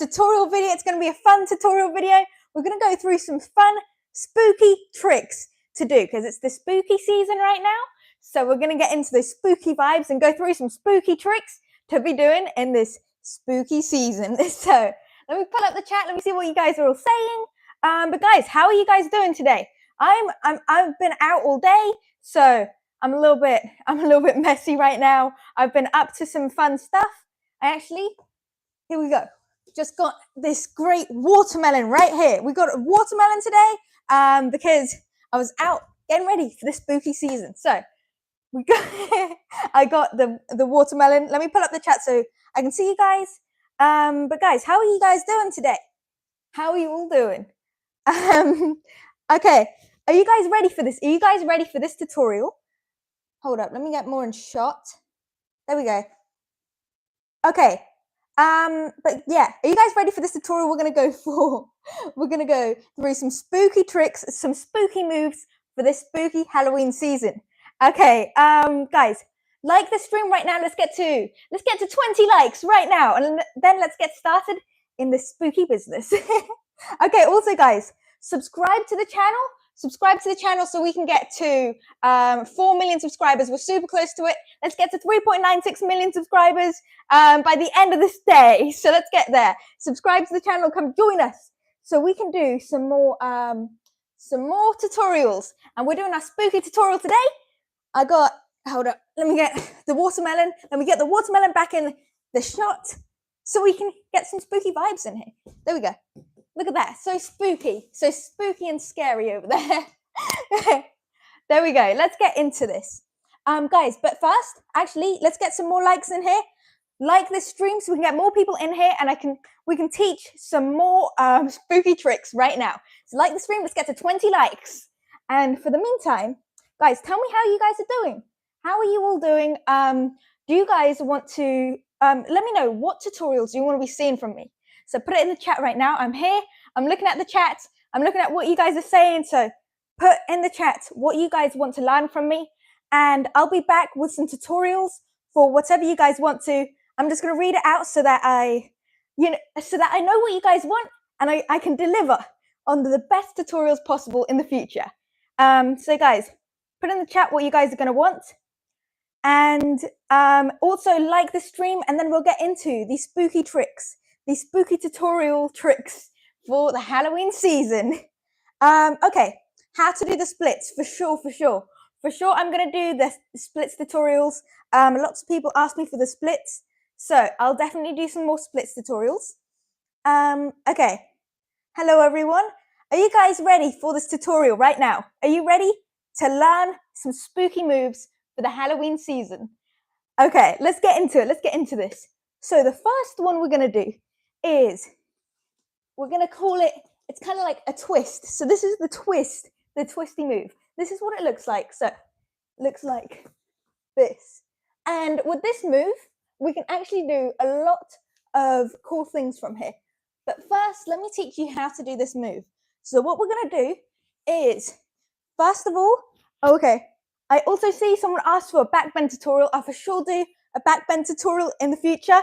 tutorial video. It's going to be a fun tutorial video. We're going to go through some fun, spooky tricks to do because it's the spooky season right now. So we're going to get into those spooky vibes and go through some spooky tricks to be doing in this spooky season. So let me pull up the chat. Let me see what you guys are all saying. But guys, how are you guys doing today? I've been out all day, so I'm a little bit messy right now. I've been up to some fun stuff. Here we go. Just got this great watermelon right here. We got a watermelon today because I was out getting ready for the spooky season. So I got the watermelon. Let me pull up the chat so I can see you guys. But guys, how are you guys doing today? How are you all doing? Okay, are you guys ready for this? Are you guys ready for this tutorial? Hold up, let me get more in shot. There we go. Okay, but yeah, are you guys ready for this tutorial? We're gonna go through some spooky tricks, some spooky moves for this spooky Halloween season. Okay, guys, like the stream right now. Let's get to 20 likes right now, and then let's get started in this spooky business. Okay, also guys, subscribe to the channel so we can get to 4 million subscribers. We're super close to it. Let's get to 3.96 million subscribers by the end of this day. So let's get there. Subscribe to the channel, come join us so we can do some more tutorials. And we're doing our spooky tutorial today. Hold up, let me get the watermelon. Let me get the watermelon back in the shot so we can get some spooky vibes in here. There we go. Look at that, so spooky and scary over there. There we go, let's get into this. Guys, but first, actually, let's get some more likes in here. Like this stream so we can get more people in here and we can teach some more spooky tricks right now. So like the stream, let's get to 20 likes. And for the meantime, guys, tell me how you guys are doing. How are you all doing? Do you guys want to, let me know what tutorials you want to be seeing from me. So put it in the chat right now. I'm here. I'm looking at the chat. I'm looking at what you guys are saying. So put in the chat what you guys want to learn from me. And I'll be back with some tutorials for whatever you guys want to. I'm just going to read it out so that I know what you guys want and I can deliver on the best tutorials possible in the future. So guys, put in the chat what you guys are going to want. And also like the stream, and then we'll get into these spooky tricks. These spooky tutorial tricks for the Halloween season. Okay, how to do the splits, for sure. I'm going to do the splits tutorials. Lots of people ask me for the splits, so I'll definitely do some more splits tutorials. Okay, hello everyone. Are you guys ready for this tutorial right now? Are you ready to learn some spooky moves for the Halloween season? Okay, let's get into it. Let's get into this. So the first one we're going to do is we're going to call it, it's kind of like a twist. So this is the twisty move. This is what it looks like. So it looks like this. And with this move, we can actually do a lot of cool things from here. But first, let me teach you how to do this move. So what we're going to do is, first of all, okay, I also see someone asked for a backbend tutorial. I'll for sure do a backbend tutorial in the future.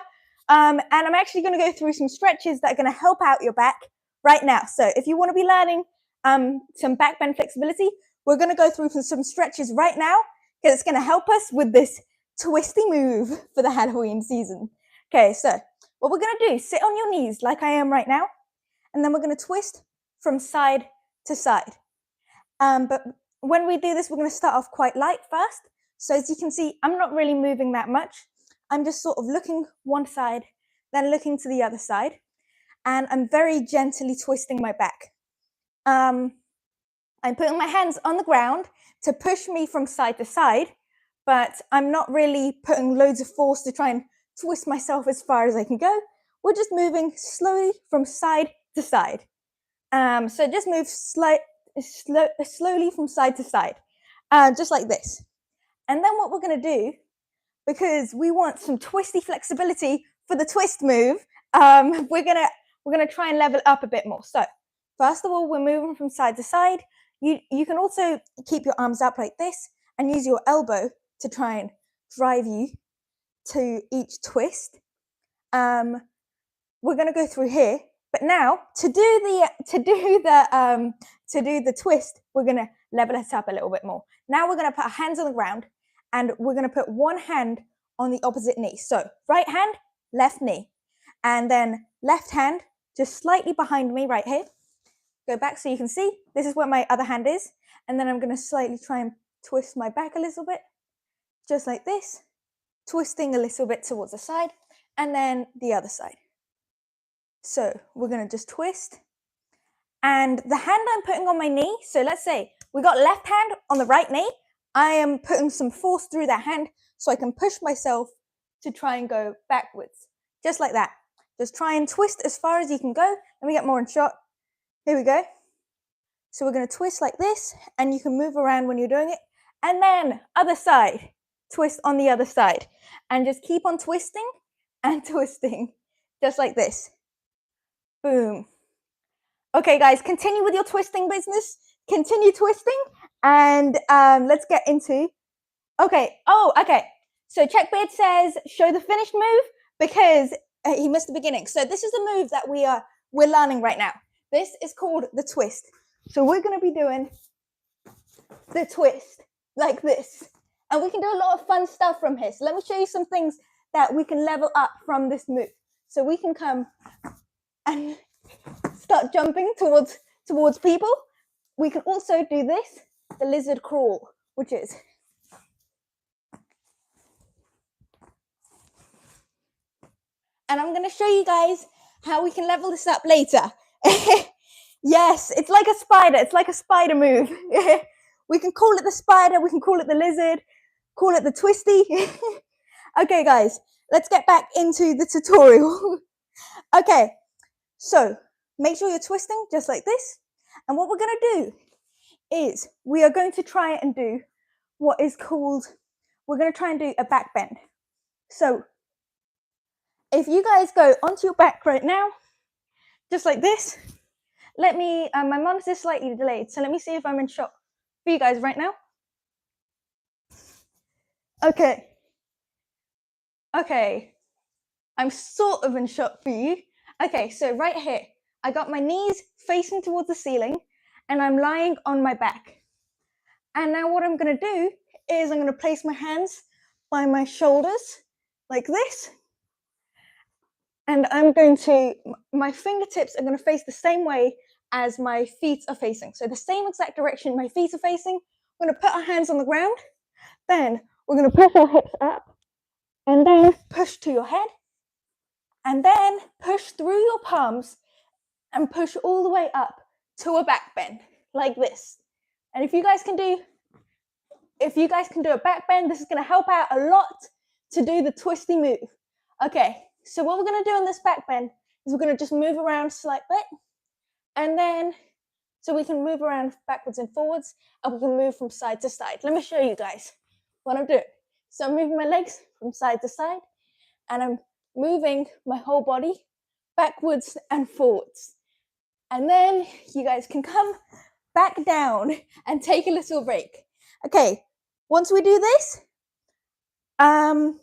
And I'm actually going to go through some stretches that are going to help out your back right now. So if you want to be learning some backbend flexibility, we're going to go through some stretches right now because it's going to help us with this twisty move for the Halloween season. Okay, so what we're going to do, sit on your knees like I am right now, and then we're going to twist from side to side. But when we do this, we're going to start off quite light first. So as you can see, I'm not really moving that much. I'm just sort of looking one side, then looking to the other side. And I'm very gently twisting my back. I'm putting my hands on the ground to push me from side to side, but I'm not really putting loads of force to try and twist myself as far as I can go. We're just moving slowly from side to side. So just move slowly from side to side, just like this. And then what we're going to do, because we want some twisty flexibility for the twist move, we're gonna try and level up a bit more. So first of all, we're moving from side to side. You can also keep your arms up like this and use your elbow to try and drive you to each twist. we're going to go through here. But now to do the twist, we're going to level it up a little bit more. Now we're going to put our hands on the ground and we're going to put one hand on the opposite knee. So right hand, left knee, and then left hand just slightly behind me right here. Go back so you can see. This is where my other hand is. And then I'm going to slightly try and twist my back a little bit, just like this, twisting a little bit towards the side, and then the other side. So we're going to just twist. And the hand I'm putting on my knee, so let's say we got left hand on the right knee. I am putting some force through that hand so I can push myself to try and go backwards, just like that. Just try and twist as far as you can go. Let me get more in shot. Here we go. So we're going to twist like this, and you can move around when you're doing it. And then other side, twist on the other side, and just keep on twisting and twisting, just like this. Boom. Okay, guys, continue with your twisting business. Continue twisting, and let's get into. Okay. Oh, okay. So Checkbeard says show the finished move because he missed the beginning. So this is the move that we're learning right now. This is called the twist. So we're going to be doing the twist like this, and we can do a lot of fun stuff from here. So let me show you some things that we can level up from this move. So we can come and start jumping towards people. We can also do this, the lizard crawl, which is and I'm going to show you guys how we can level this up later. Yes, it's like a spider. It's like a spider move. We can call it the spider. We can call it the lizard. Call it the twisty. Okay, guys, let's get back into the tutorial. Okay, so make sure you're twisting just like this. And what we're going to do is we are going to try and do what is called, we're going to try and do a back bend. So if you guys go onto your back right now, just like this, let me, my monitor is slightly delayed, so let me see if I'm in shot for you guys right now. Okay. Okay. I'm sort of in shot for you. Okay, so right here, I got my knees facing towards the ceiling and I'm lying on my back. And now what I'm going to do is I'm going to place my hands by my shoulders like this. And I'm going to, my fingertips are going to face the same way as my feet are facing. So the same exact direction my feet are facing. We're going to put our hands on the ground. Then we're going to push our hips up and then push to your head. And then push through your palms and push all the way up to a back bend like this. And if you guys can do a back bend, this is going to help out a lot to do the twisty move. Okay, so what we're going to do in this back bend is we're going to just move around a slight bit. And then, so we can move around backwards and forwards, and we can move from side to side. Let me show you guys what I'm doing. So I'm moving my legs from side to side, and I'm moving my whole body backwards and forwards. And then you guys can come back down and take a little break. Okay, once we do this, once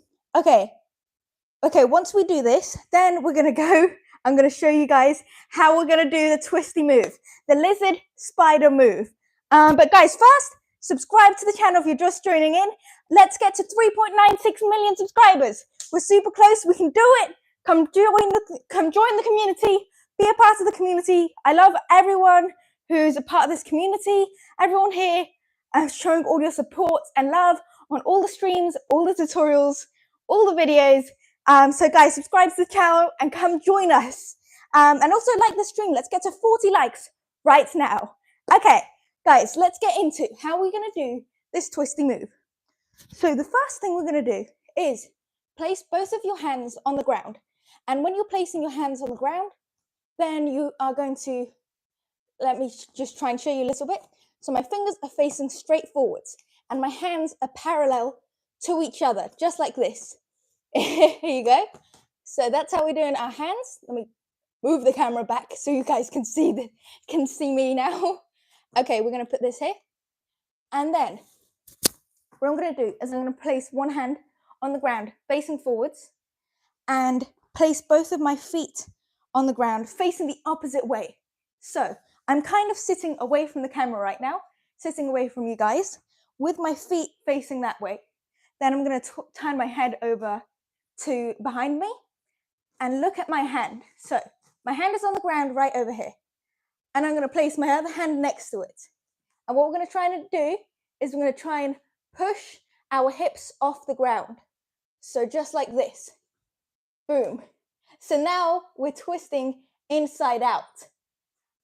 we do this, then we're going to go, I'm going to show you guys how we're going to do the twisty move, the lizard spider move. But guys, first, subscribe to the channel if you're just joining in. Let's get to 3.96 million subscribers. We're super close. We can do it. Come join the community. Be a part of the community. I love everyone who's a part of this community. Everyone here showing all your support and love on all the streams, all the tutorials, all the videos. So guys, subscribe to the channel and come join us. And also like the stream. Let's get to 40 likes right now. Okay, guys, let's get into how we're going to do this twisty move. So the first thing we're going to do is place both of your hands on the ground. And when you're placing your hands on the ground, then you are going to, let me just try and show you a little bit. So my fingers are facing straight forwards and my hands are parallel to each other, just like this. Here you go. So that's how we're doing our hands. Let me move the camera back so you guys can see me now. Okay, we're going to put this here. And then what I'm going to do is I'm going to place one hand on the ground facing forwards and place both of my feet on the ground facing the opposite way. So I'm kind of sitting away from the camera right now, sitting away from you guys with my feet facing that way. Then I'm going to turn my head over to behind me and look at my hand. So my hand is on the ground right over here. And I'm going to place my other hand next to it. And what we're going to try and do is we're going to try and push our hips off the ground. So just like this. Boom. So now we're twisting inside out.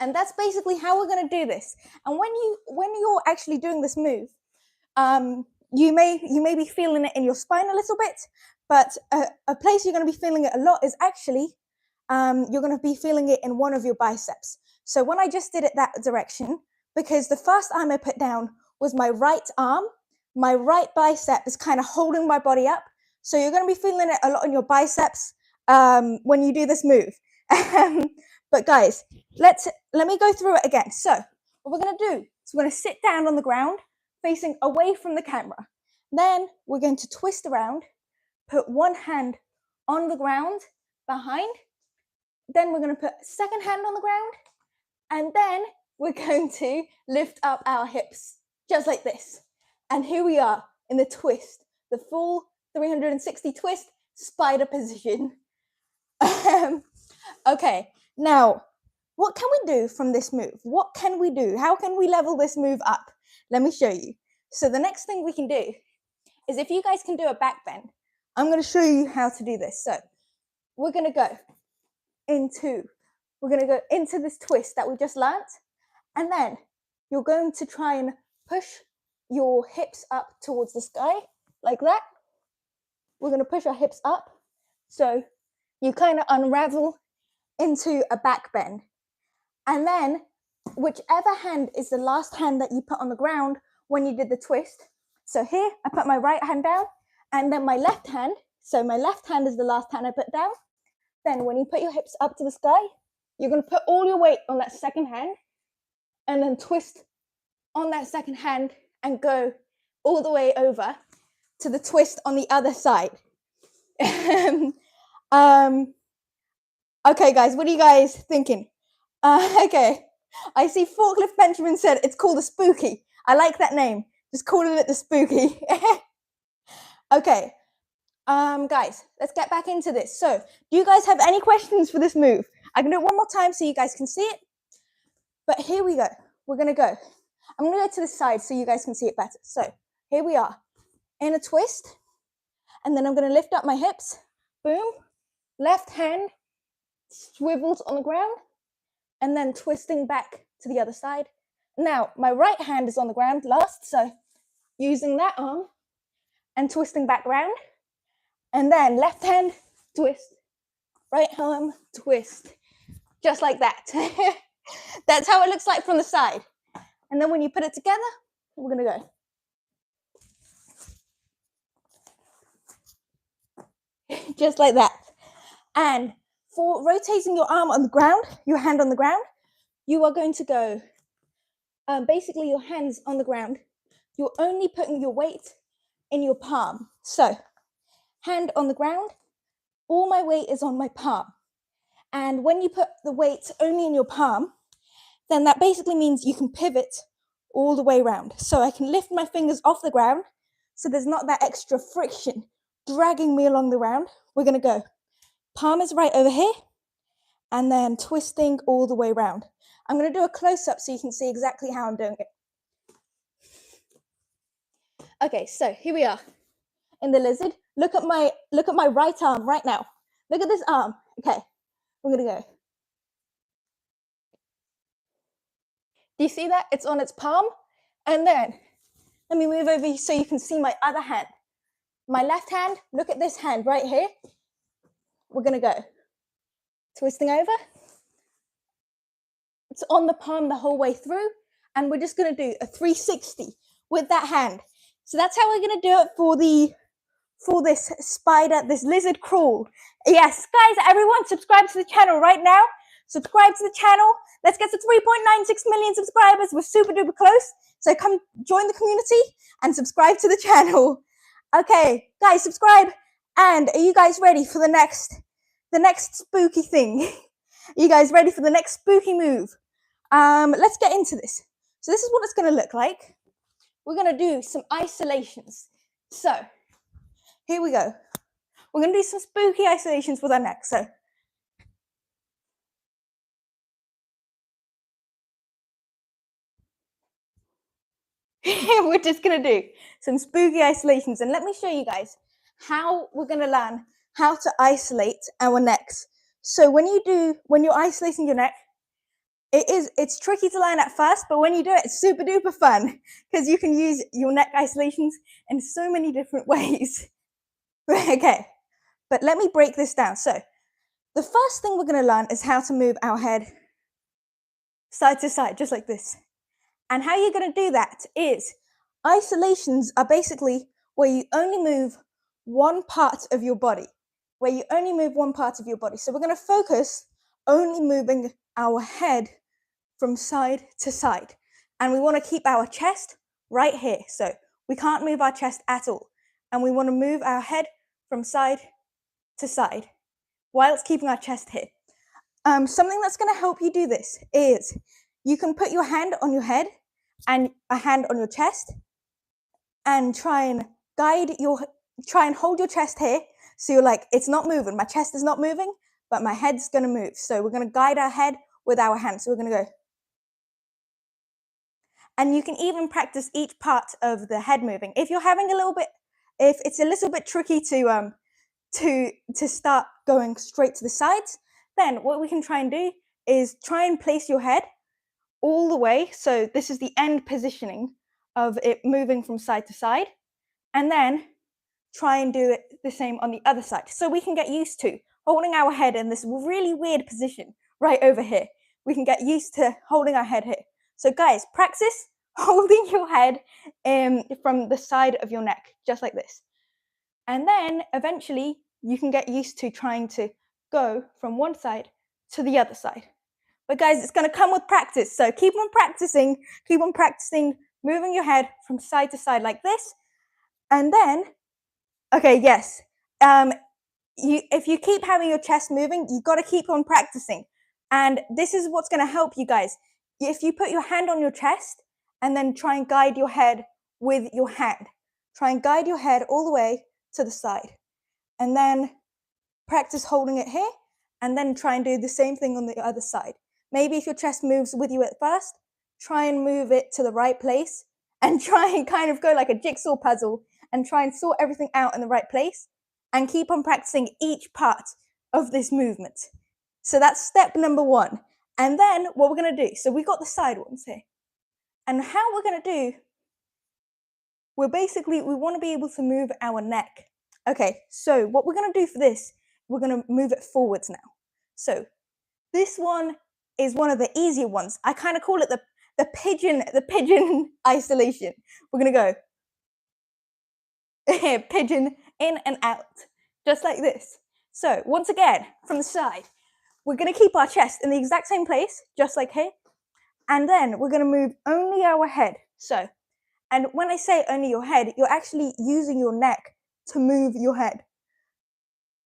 And that's basically how we're going to do this. And when you're actually doing this move, you may be feeling it in your spine a little bit, but a place you're going to be feeling it a lot is actually you're going to be feeling it in one of your biceps. So when I just did it that direction, because the first arm I put down was my right arm, my right bicep is kind of holding my body up. So you're going to be feeling it a lot in your biceps when you do this move. But guys, let me go through it again. So what we're going to do is we're going to sit down on the ground, facing away from the camera. Then we're going to twist around, put one hand on the ground behind. Then we're going to put second hand on the ground. And then we're going to lift up our hips, just like this. And here we are in the twist, the full 360 twist, spider position. Okay, now, what can we do from this move? What can we do? How can we level this move up? Let me show you. So the next thing we can do is if you guys can do a back bend, I'm going to show you how to do this. So we're going to go into this twist that we just learnt. And then you're going to try and push your hips up towards the sky like that. We're going to push our hips up. So you kind of unravel into a back bend. And then whichever hand is the last hand that you put on the ground when you did the twist. So here I put my right hand down and then my left hand. So my left hand is the last hand I put down. Then when you put your hips up to the sky, you're going to put all your weight on that second hand and then twist on that second hand and go all the way over to the twist on the other side. Okay, guys, what are you guys thinking? Okay, I see Forklift Benjamin said it's called a spooky. I like that name. Just calling it the spooky. Okay, guys, let's get back into this. So, do you guys have any questions for this move? I can do it one more time so you guys can see it. But here we go. We're going to go. I'm going to go to the side so you guys can see it better. So, here we are in a twist. And then I'm going to lift up my hips. Boom. Left hand swivels on the ground. And then twisting back to the other side. Now, my right hand is on the ground last. So, using that arm and twisting back round. And then left hand, twist. Right arm, twist. Just like that. That's how it looks like from the side. And then when you put it together, we're going to go. Just like that. And for rotating your arm on the ground, your hand on the ground, you are going to go, basically your hands on the ground. You're only putting your weight in your palm. So, hand on the ground, all my weight is on my palm. And when you put the weight only in your palm, then that basically means you can pivot all the way around. So I can lift my fingers off the ground, so there's not that extra friction dragging me along the ground. We're going to go. Palm is right over here, and then twisting all the way around. I'm going to do a close-up so you can see exactly how I'm doing it. Okay, so here we are in the lizard. Look at my right arm right now. Look at this arm. Okay, we're going to go. Do you see that? It's on its palm. And then, let me move over so you can see my other hand. My left hand, look at this hand right here. We're going to go. Twisting over. It's on the palm the whole way through. And we're just going to do a 360 with that hand. So that's how we're going to do it for this spider, this lizard crawl. Yes, guys, everyone subscribe to the channel right now. Subscribe to the channel. Let's get to 3.96 million subscribers. We're super duper close. So come join the community and subscribe to the channel. Okay, guys, subscribe. And are you guys ready for the next spooky thing? You guys ready for the next spooky move? Let's get into this. So this is what it's going to look like. We're going to do some isolations. So here we go. We're going to do some spooky isolations with our neck. So we're just going to do some spooky isolations. And let me show you guys how we're going to learn how to isolate our necks. So when you're isolating your neck, it's tricky to learn at first, but when you do it, it's super duper fun because you can use your neck isolations in so many different ways. Okay, but let me break this down. So the first thing we're going to learn is how to move our head side to side, just like this. And how you're going to do that is isolations are basically where you only move one part of your body, So we're going to focus only moving our head from side to side. And we want to keep our chest right here. So we can't move our chest at all. And we want to move our head from side to side whilst keeping our chest here. Something that's going to help you do this is you can put your hand on your head and a hand on your chest and try and hold your chest here. So you're like, it's not moving. My chest is not moving, but my head's going to move. So we're going to guide our head with our hands. So we're going to go. And you can even practice each part of the head moving. If it's a little bit tricky to start going straight to the sides, then what we can try and do is try and place your head all the way. So this is the end positioning of it moving from side to side. And then try and do it the same on the other side. So we can get used to holding our head in this really weird position right over here. We can get used to holding our head here. So guys, practice holding your head from the side of your neck, just like this. And then eventually you can get used to trying to go from one side to the other side. But guys, it's going to come with practice. So keep on practicing moving your head from side to side like this. And then, okay, yes. If you keep having your chest moving, you've got to keep on practicing. And this is what's going to help you guys. If you put your hand on your chest and then try and guide your head with your hand. Try and guide your head all the way to the side. And then practice holding it here and then try and do the same thing on the other side. Maybe if your chest moves with you at first, try and move it to the right place and try and kind of go like a jigsaw puzzle and try and sort everything out in the right place and keep on practicing each part of this movement. So that's step number 1. And then what we're going to do, so we've got the side ones here. And how we're going to do, we want to be able to move our neck. Okay, so what we're going to do for this, we're going to move it forwards now. So this one is one of the easier ones. I kind of call it the pigeon isolation. We're going to go pigeon in and out, just like this. So once again, from the side, we're going to keep our chest in the exact same place, just like here. And then we're going to move only our head. So, and when I say only your head, you're actually using your neck to move your head.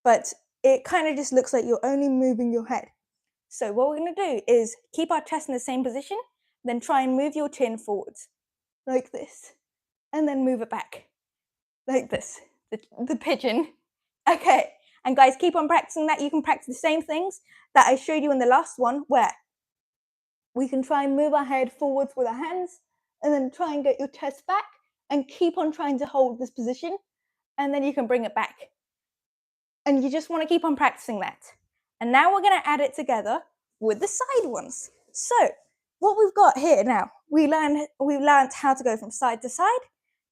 But it kind of just looks like you're only moving your head. So what we're going to do is keep our chest in the same position, then try and move your chin forwards, like this. And then move it back, like this, the pigeon. Okay, and guys, keep on practicing that. You can practice the same things that I showed you in the last one, where we can try and move our head forwards with our hands, and then try and get your chest back, and keep on trying to hold this position, and then you can bring it back. And you just want to keep on practicing that. And now we're going to add it together with the side ones. So what we've got here now, we learned how to go from side to side.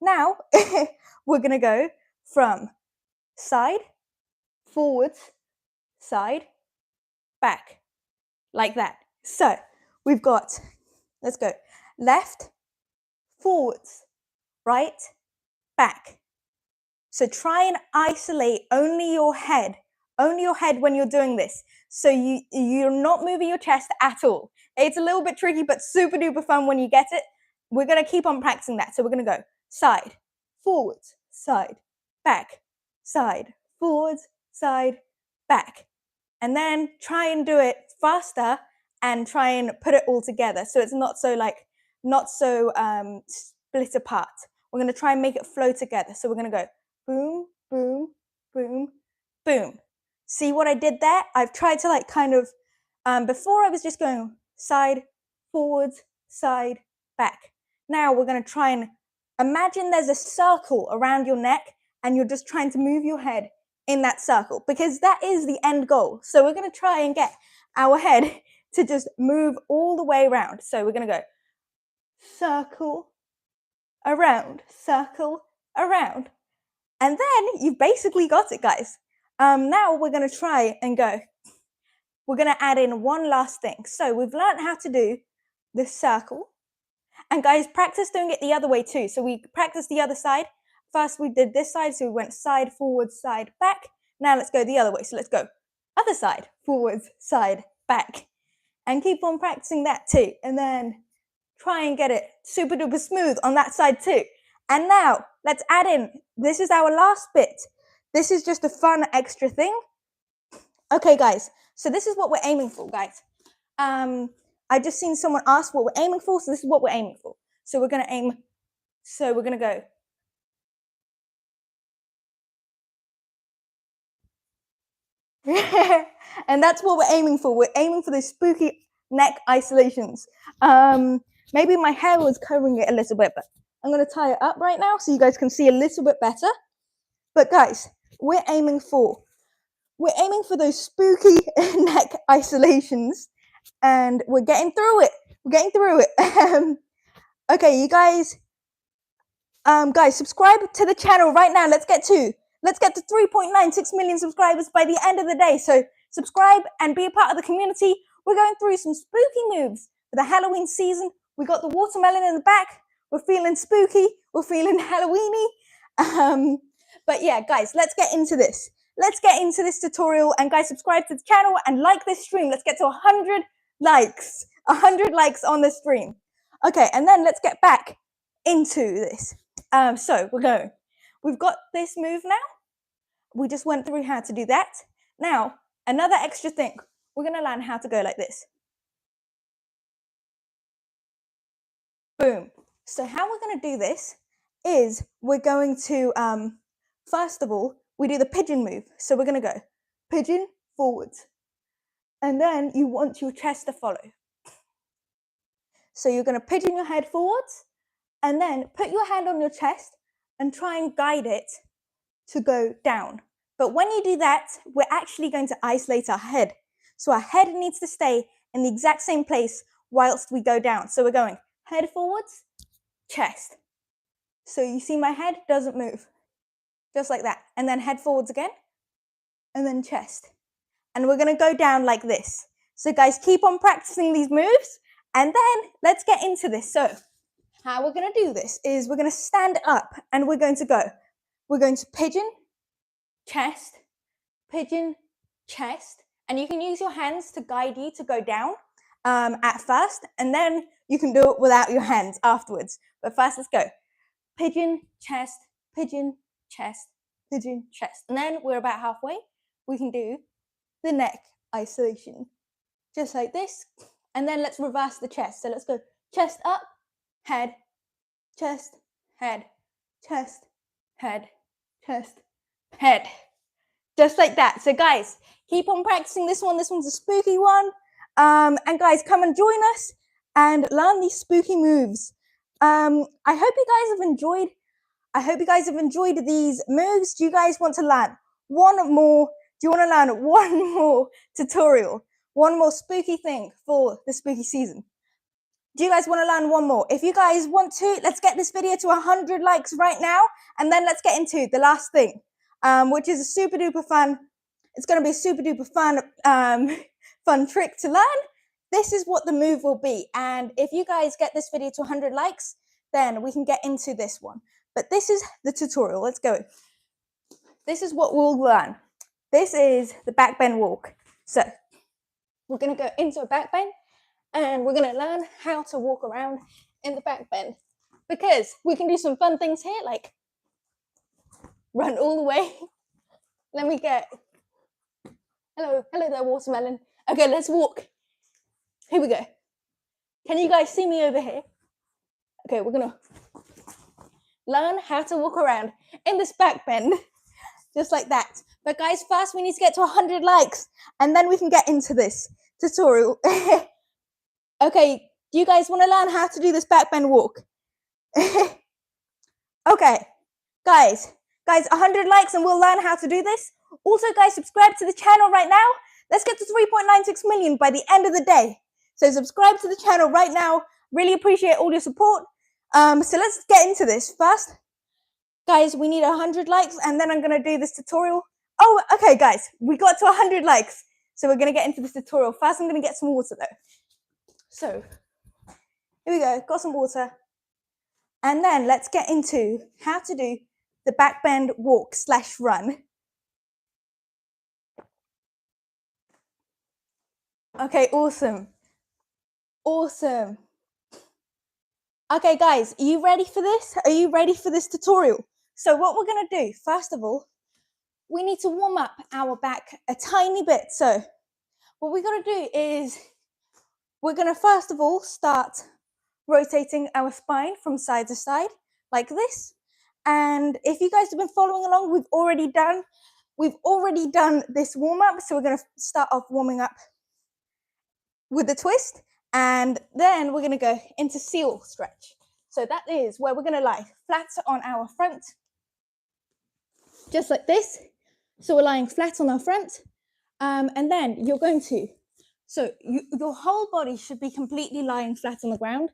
Now we're going to go from side, forwards, side, back, like that. So we've got, let's go, left, forwards, right, back. So try and isolate only your head when you're doing this. So you're not moving your chest at all. It's a little bit tricky, but super duper fun when you get it. We're going to keep on practicing that. So we're going to go side, forwards, side, back, side, forwards, side, back. and then try and do it faster and try and put it all together so it's not so split apart. We're going to try and make it flow together. So we're going to go boom, boom, boom, boom. See what I did there? I've tried to like kind of, before I was just going side, forwards, side, back. Now we're going to try and imagine there's a circle around your neck and you're just trying to move your head in that circle because that is the end goal. So we're going to try and get our head to just move all the way around. So we're going to go circle, around, circle, around. And then you've basically got it, guys. Now we're going to try and go. We're going to add in one last thing. So we've learned how to do the circle. And guys, practice doing it the other way too. So we practiced the other side. First we did this side, so we went side, forward, side, back. Now let's go the other way. So let's go other side, forwards, side, back. And keep on practicing that too. And then try and get it super duper smooth on that side too. And now let's add in, this is our last bit. This is just a fun extra thing. Okay, guys, so this is what we're aiming for, guys. I just seen someone ask what we're aiming for, so this is what we're aiming for. So we're going to aim, so we're going to go. And that's what we're aiming for. We're aiming for those spooky neck isolations. Maybe my hair was covering it a little bit, but I'm going to tie it up right now so you guys can see a little bit better. But guys, we're aiming for those spooky neck isolations, and we're getting through it. We're getting through it. Okay, you guys, guys, subscribe to the channel right now. Let's get to 3.96 million subscribers by the end of the day. So subscribe and be a part of the community. We're going through some spooky moves for the Halloween season. We got the watermelon in the back. We're feeling spooky. We're feeling Halloweeny. But yeah, guys, let's get into this. Let's get into this tutorial. And guys, subscribe to the channel and like this stream. Let's get to 100 likes. 100 likes on the stream. Okay, and then let's get back into this. So we've got this move now. We just went through how to do that. Now, another extra thing. We're going to learn how to go like this. Boom. So how we're going to do this is we're going to, first of all, we do the pigeon move. So we're going to go pigeon forwards. And then you want your chest to follow. So you're going to pigeon your head forwards and then put your hand on your chest and try and guide it to go down. But when you do that, we're actually going to isolate our head. So our head needs to stay in the exact same place whilst we go down. So we're going head forwards, chest. So you see my head doesn't move. Just like that. And then head forwards again. And then chest. And we're going to go down like this. So guys, keep on practicing these moves. And then let's get into this. So how we're going to do this is we're going to stand up and we're going to go. We're going to pigeon, chest, pigeon, chest. And you can use your hands to guide you to go down at first. And then you can do it without your hands afterwards. But first, let's go. Pigeon, chest, pigeon, chest, pigeon, chest. And then we're about halfway. We can do the neck isolation. Just like this. And then let's reverse the chest. So let's go chest up, head, chest, head, chest, head, chest, head. Just like that. So guys, keep on practicing this one. This one's a spooky one. And guys, come and join us and learn these spooky moves. I hope you guys have enjoyed these moves. Do you guys want to learn one more? Do you want to learn one more tutorial? One more spooky thing for the spooky season? Do you guys want to learn one more? If you guys want to, let's get this video to 100 likes right now. And then let's get into the last thing, which is a super duper fun. It's going to be a super duper fun, fun trick to learn. This is what the move will be. And if you guys get this video to 100 likes, then we can get into this one. But this is the tutorial. Let's go. This is what we'll learn. This is the back bend walk. So we're going to go into a back bend and we're going to learn how to walk around in the back bend, because we can do some fun things here, like run all the way. Let me get Hello there, watermelon. Okay, let's walk. Here we go. Can you guys see me over here? Okay, we're gonna learn how to walk around in this back bend, just like that. But guys, first we need to get to 100 likes, and then we can get into this tutorial. Okay, do you guys want to learn how to do this back bend walk? Okay, guys, 100 likes and we'll learn how to do this. Also, guys, subscribe to the channel right now. Let's get to 3.96 million by the end of the day. So subscribe to the channel right now. Really appreciate all your support. So let's get into this. First, guys, we need 100 likes, and then I'm going to do this tutorial. Oh, okay, guys, we got to 100 likes. So we're going to get into this tutorial. First, I'm going to get some water, though. So here we go. Got some water. And then let's get into how to do the back bend walk / run. Okay, awesome. Awesome. Okay, guys, are you ready for this? Are you ready for this tutorial? So what we're going to do, first of all, we need to warm up our back a tiny bit. So what we're going to do is we're going to first of all start rotating our spine from side to side like this. And if you guys have been following along, we've already done this warm up. So we're going to start off warming up with the twist, and then we're going to go into seal stretch. So that is where we're going to lie flat on our front, just like this. So we're lying flat on our front, and then you're going to, your whole body should be completely lying flat on the ground,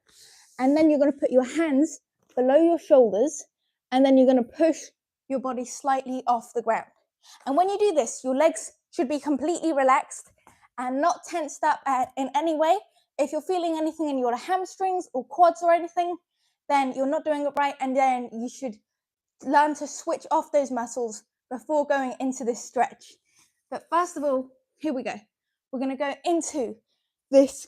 and then you're going to put your hands below your shoulders, and then you're going to push your body slightly off the ground. And when you do this, your legs should be completely relaxed and not tensed up in any way. If you're feeling anything in your hamstrings or quads or anything, then you're not doing it right, and then you should learn to switch off those muscles before going into this stretch. But first of all, here we go. We're going to go into this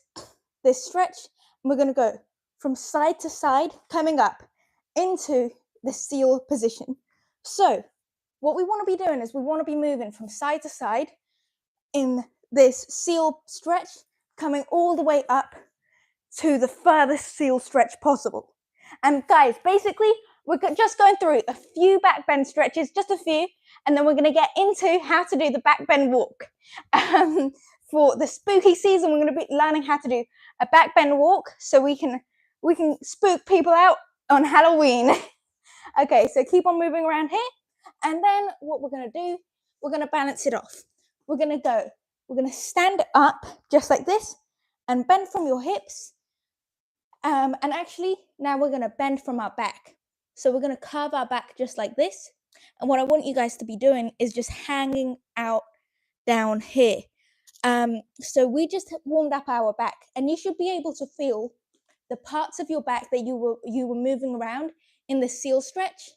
stretch, and we're going to go from side to side, coming up into the seal position. So what we want to be doing is we want to be moving from side to side in this seal stretch, coming all the way up to the furthest seal stretch possible. And guys, basically, we're just going through a few back bend stretches, just a few, and then we're going to get into how to do the back bend walk. For the spooky season, we're going to be learning how to do a back bend walk so we can spook people out on Halloween. Okay, so keep on moving around here, and then what we're going to do, we're going to balance it off. We're going to stand up just like this and bend from your hips. And actually, now we're going to bend from our back. So we're going to curve our back just like this. And what I want you guys to be doing is just hanging out down here. So we just warmed up our back, and you should be able to feel the parts of your back that you were moving around in the seal stretch.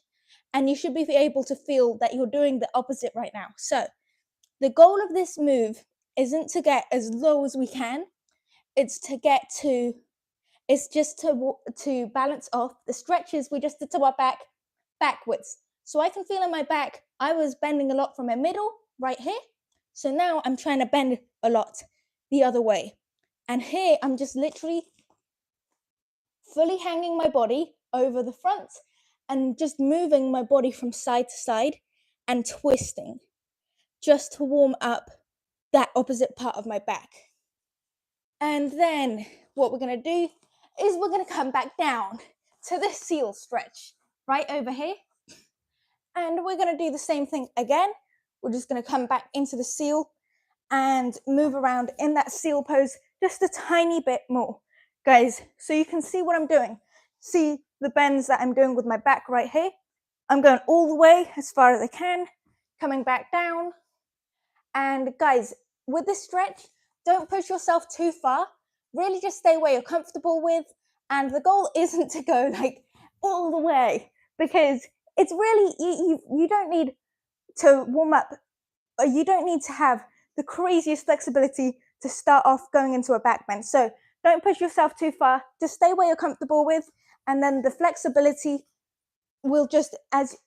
And you should be able to feel that you're doing the opposite right now. So the goal of this move isn't to get as low as we can. It's just to balance off the stretches we just did to our back backwards. So I can feel in my back, I was bending a lot from my middle right here. So now I'm trying to bend a lot the other way. And here I'm just literally fully hanging my body over the front and just moving my body from side to side and twisting just to warm up that opposite part of my back. And then what we're going to do is we're going to come back down to the seal stretch right over here. And we're going to do the same thing again. We're just going to come back into the seal and move around in that seal pose just a tiny bit more, guys, so you can see what I'm doing. See the bends that I'm doing with my back right here. I'm going all the way as far as I can, coming back down. And guys, with this stretch, don't push yourself too far. Really just stay where you're comfortable with. And the goal isn't to go like all the way, because it's really, you don't need to warm up, or you don't need to have the craziest flexibility to start off going into a back bend. So don't push yourself too far. Just stay where you're comfortable with, and then the flexibility will just, as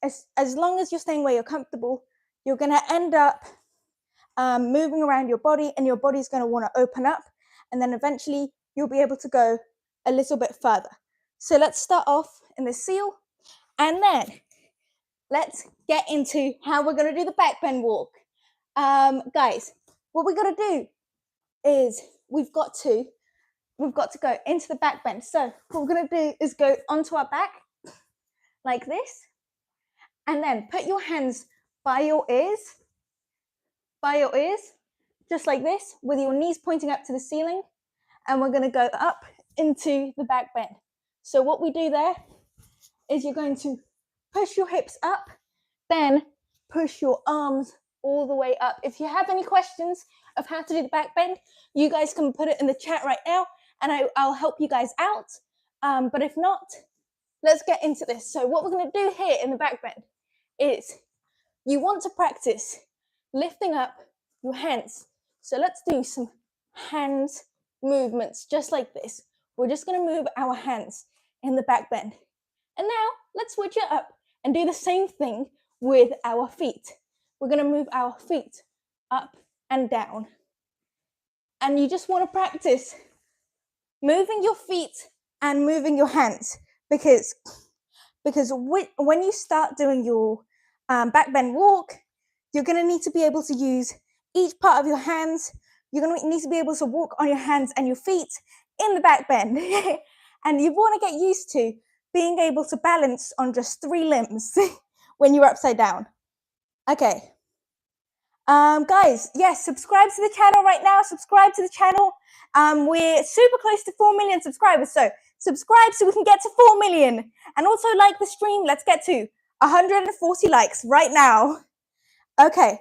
long as you're staying where you're comfortable, you're going to end up moving around your body, and your body's going to want to open up, and then eventually you'll be able to go a little bit further. So let's start off in the seal, and then let's get into how we're going to do the back bend walk. Guys, what we're going to do is we've got to go into the back bend. So what we're going to do is go onto our back like this, and then put your hands by your ears, just like this, with your knees pointing up to the ceiling, and we're going to go up into the back bend. So what we do there is you're going to push your hips up, then push your arms all the way up. If you have any questions of how to do the back bend, you guys can put it in the chat right now, and I'll help you guys out. But if not, let's get into this. So what we're going to do here in the back bend is you want to practice lifting up your hands. So let's do some hands movements just like this. We're just going to move our hands in the back bend. And now let's switch it up and do the same thing with our feet. We're going to move our feet up and down. And you just want to practice moving your feet and moving your hands, because when you start doing your back bend walk, you're going to need to be able to use each part of your hands. You're going to need to be able to walk on your hands and your feet in the back bend. And you want to get used to being able to balance on just 3 limbs when you're upside down. Okay. Guys, yes, subscribe to the channel right now. Subscribe to the channel. We're super close to 4 million subscribers, so subscribe so we can get to 4 million. And also like the stream. Let's get to 140 likes right now. Okay,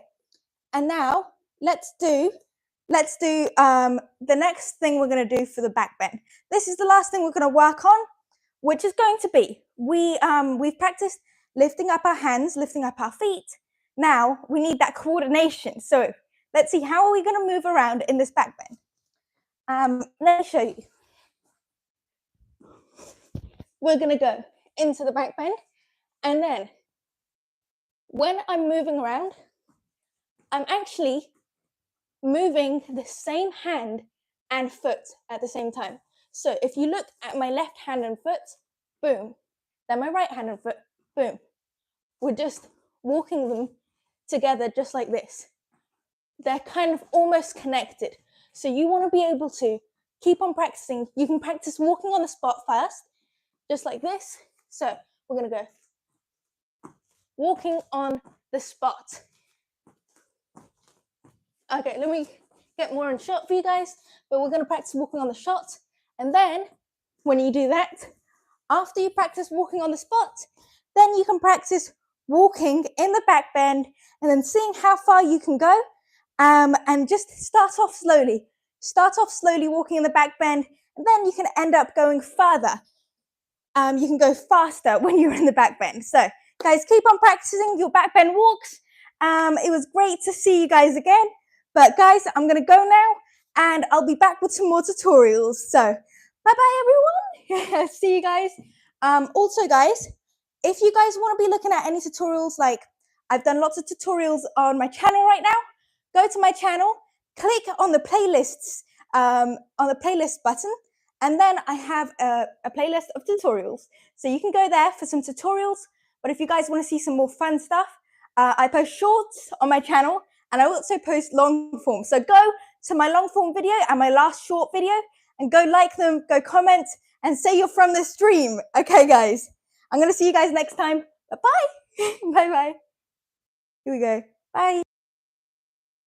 and now let's do the next thing we're going to do for the back bend. This is the last thing we're going to work on, which is going to be we've practiced lifting up our hands, lifting up our feet. Now we need that coordination. So let's see, how are we going to move around in this back bend? Let me show you. We're going to go into the back bend, and then when I'm moving around, I'm actually moving the same hand and foot at the same time. So if you look at my left hand and foot, boom, then my right hand and foot, boom. We're just walking them together just like this. They're kind of almost connected. So you want to be able to keep on practicing. You can practice walking on the spot first, just like this. So we're going to go walking on the spot. Okay, let me get more in shot for you guys, but we're going to practice walking on the shot. And then when you do that, after you practice walking on the spot, then you can practice walking in the back bend and then seeing how far you can go, and just start off slowly. Start off slowly walking in the back bend, and then you can end up going further. You can go faster when you're in the back bend. So guys, keep on practicing your back bend walks. It was great to see you guys again. But guys, I'm going to go now, and I'll be back with some more tutorials. So bye-bye, everyone. See you guys. Also, guys, if you guys want to be looking at any tutorials, like I've done lots of tutorials on my channel right now, go to my channel, click on the playlists, on the playlist button, and then I have a playlist of tutorials. So you can go there for some tutorials. But if you guys want to see some more fun stuff, I post shorts on my channel, and I also post long form. So go to my long form video and my last short video, and go like them, go comment, and say you're from the stream. Okay, guys. I'm going to see you guys next time. Bye-bye. Bye-bye. Here we go. Bye.